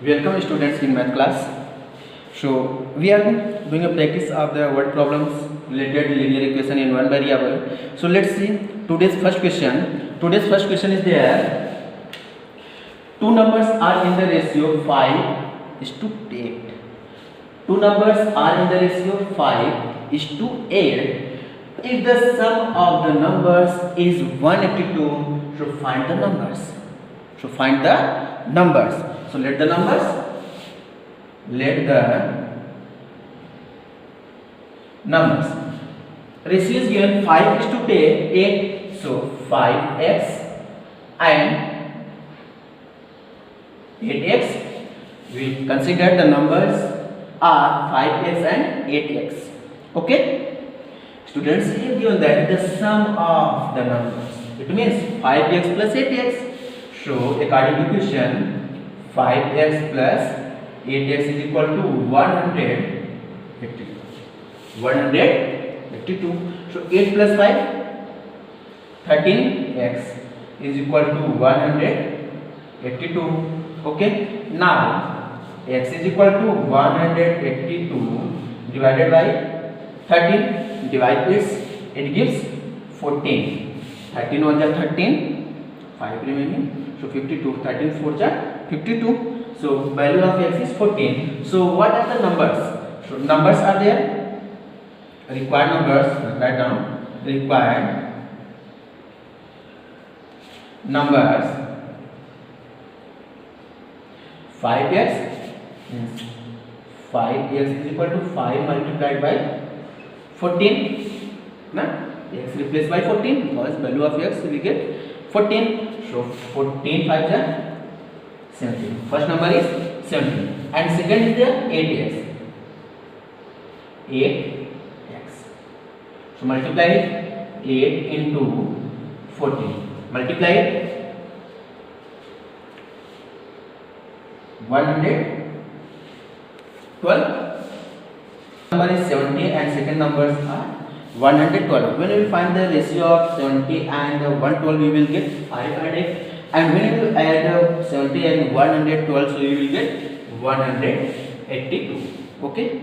Welcome students in math class. So we are doing a practice of the word problems related to linear equation in one variable. So let's see today's first question. Today's first question is there. Two numbers are in the ratio 5 is to 8. Two numbers are in the ratio 5 is to 8. If the sum of the numbers is 182, so find the numbers. So find the numbers. So let the numbers. Let the numbers. Ratio is given 5 is to 8. So 5x and 8x. We consider the numbers are 5x and 8x. Okay. Students, here given that the sum of the numbers. It means 5x plus 8x. So according to question, 5x plus 8x is equal to 182. 182. So 8 plus 5, 13x is equal to 182. Okay. Now x is equal to 182 divided by 13. Divide this, it gives 14. 13 1 is 13, 5 remaining. So 52. 13 4 is 52. So value of x is 14. So what are the numbers? So numbers are there. Required numbers. Write down. Required numbers. 5x. 5x is equal to 5 multiplied by 14. Now x replaced by 14 because value of x we get 14. So 14 5 is 17. First number is 17 and second is the 8x. 8x. So multiply 8 into 14. Multiply 112. Number is 70 and second numbers are 112. When we will find the ratio of 70 and 112, we will get 500. And when we will add 70 and 112, so we will get 182. Okay.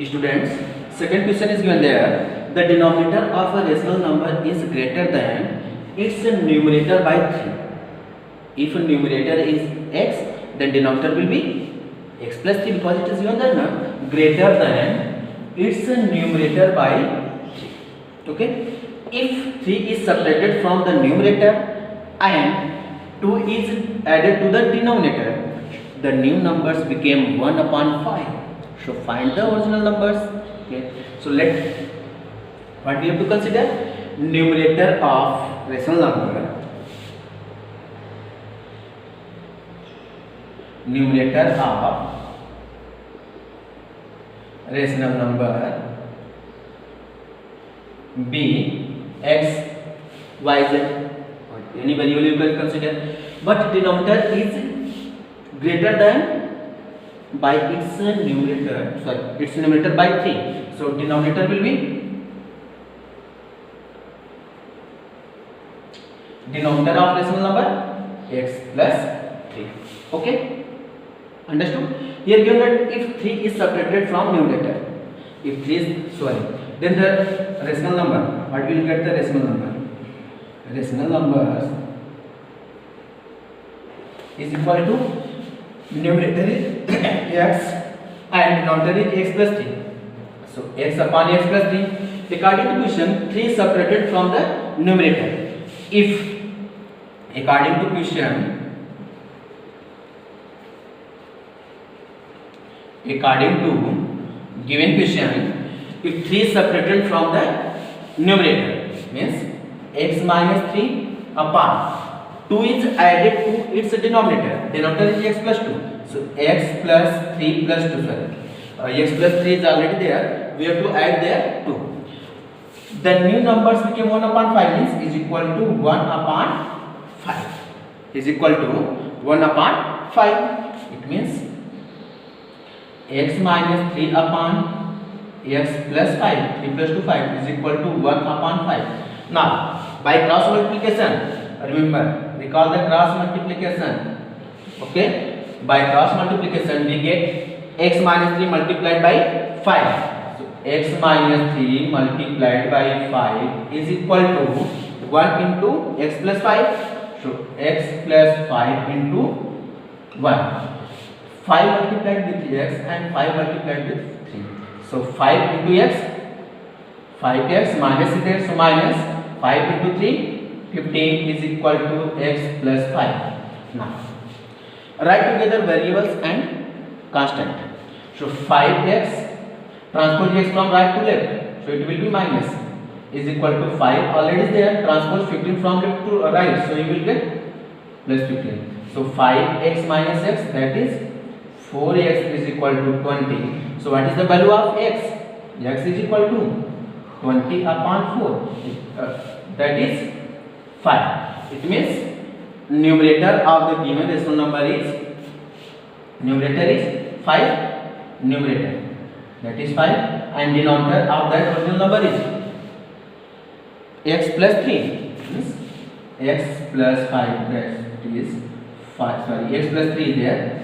Students, second question is given there. The denominator of a rational number is greater than its numerator by 3. If numerator is x, then denominator will be x plus 3 because it is given that greater than its numerator by 3. Okay. If 3 is subtracted from the numerator and 2 is added to the denominator, the new numbers became 1 upon 5. So find the original numbers. Okay. So what we have to consider? Numerator of rational number. Numerator of rational number b x y z, any variable you can consider, but denominator is greater than by its numerator, its numerator by 3. So denominator will be denominator of rational number x plus 3. Okay. Understood? Here given that if 3 is subtracted from numerator, if 3 is then the rational number, what will get the rational number? Rational numbers is equal to numerator is x and denominator is x plus 3. So x upon x plus 3. According to question, 3 is subtracted from the numerator. If according to question, according to given question, if 3 is subtracted from the numerator, means x minus 3 upon 2 is added to its denominator. Denominator is x plus 2. So x plus 3 plus 2. X plus 3 is already there. We have to add there 2. The new numbers became 1 upon 5 means is equal to 1 upon 5. Is equal to 1 upon 5. It means x minus 3 upon x plus 5, 3 plus 2 5 is equal to 1 upon 5. Now by cross multiplication, remember, recall the cross multiplication. Okay, by cross multiplication we get x minus 3 multiplied by 5. So x minus 3 multiplied by 5 is equal to 1 into x plus 5. So x plus 5 into 1. 5 multiplied with x and 5 multiplied with 3. So 5 into x, 5x minus is there, so minus 5 into 3, 15 is equal to x plus 5. Now write together variables and constant. So 5x transpose x from right to left, so it will be minus is equal to 5 already is there, transpose 15 from left to right, so you will get plus 15. So 5x minus x, that is 4x is equal to 20. So what is the value of x? X is equal to 20 upon 4, that is 5. It means numerator of the given rational number is 5, numerator that is 5, and denominator of that original number is x plus 3, means x plus 5, that is 5, sorry, x plus 3 is there,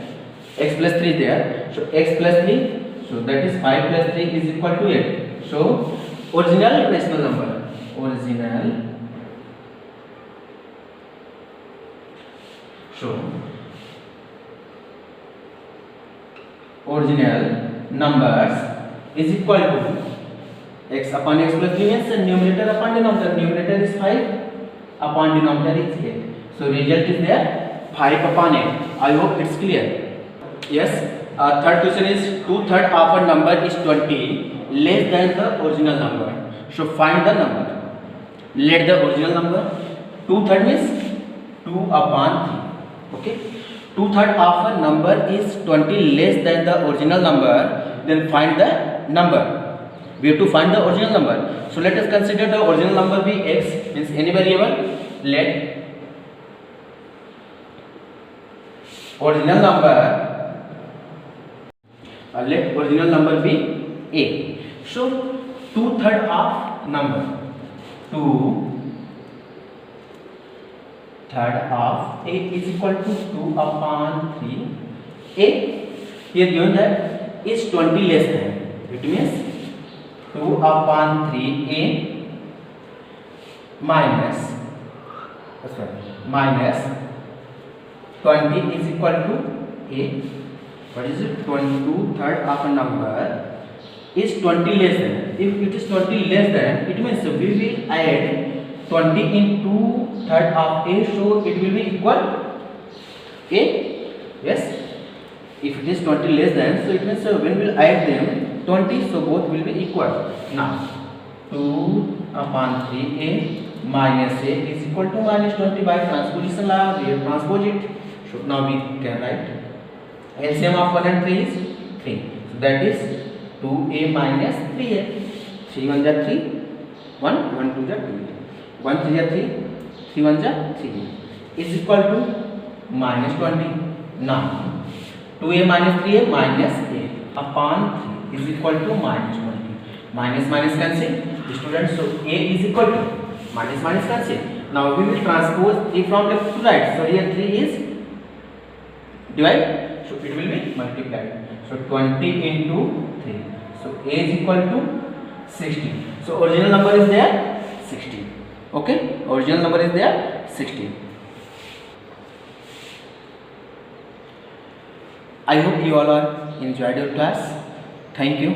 so x plus 3, so that is 5 plus 3 is equal to 8. So original rational number, original numbers is equal to x upon x plus 3 means numerator upon denominator. Numerator is 5 upon denominator is 8. So result is there 5 upon 8. I hope it's clear. Yes. Third question is 2/3 of a number is 20 less than the original number. So find the number. Let the original number 2/3 means 2 upon 3. Okay. 2/3 of a number is 20 less than the original number. Then find the number. We have to find the original number. So let us consider the original number be x, means any variable. Let original number be a. So 2/3 of number, 2/3 of a is equal to 2 upon 3. A here given that is 20 less than. It means 2 upon 3a minus 20 is equal to a. What is it? 2/3 of a number is 20 less than. If it is 20 less than, it means we will add 20 into 2/3 of a, so it will be equal a. Yes. If it is 20 less than, so it means when we will add them 20, so both will be equal. Now 2 upon 3a minus a is equal to minus 20 by transposition law. We have transposed it. So now we can write LCM of 1 and 3 is 3. So that is 2a minus 3a. 3 1 ja 3, 1 1 2 ja 2, 1 3 ja 3, 3 1 ja 3 is equal to minus 20. Now 2a minus 3a minus a upon 3 is equal to minus 20. Minus minus cancel, students. So a is equal to minus cancel. Now we will transpose 3 from left to right. So here 3 is divide, so it will be multiplied. So 20 into 3. So a is equal to 60. So original number is there 60. Okay, original number is there 60. I hope you all are enjoyed your class. Thank you.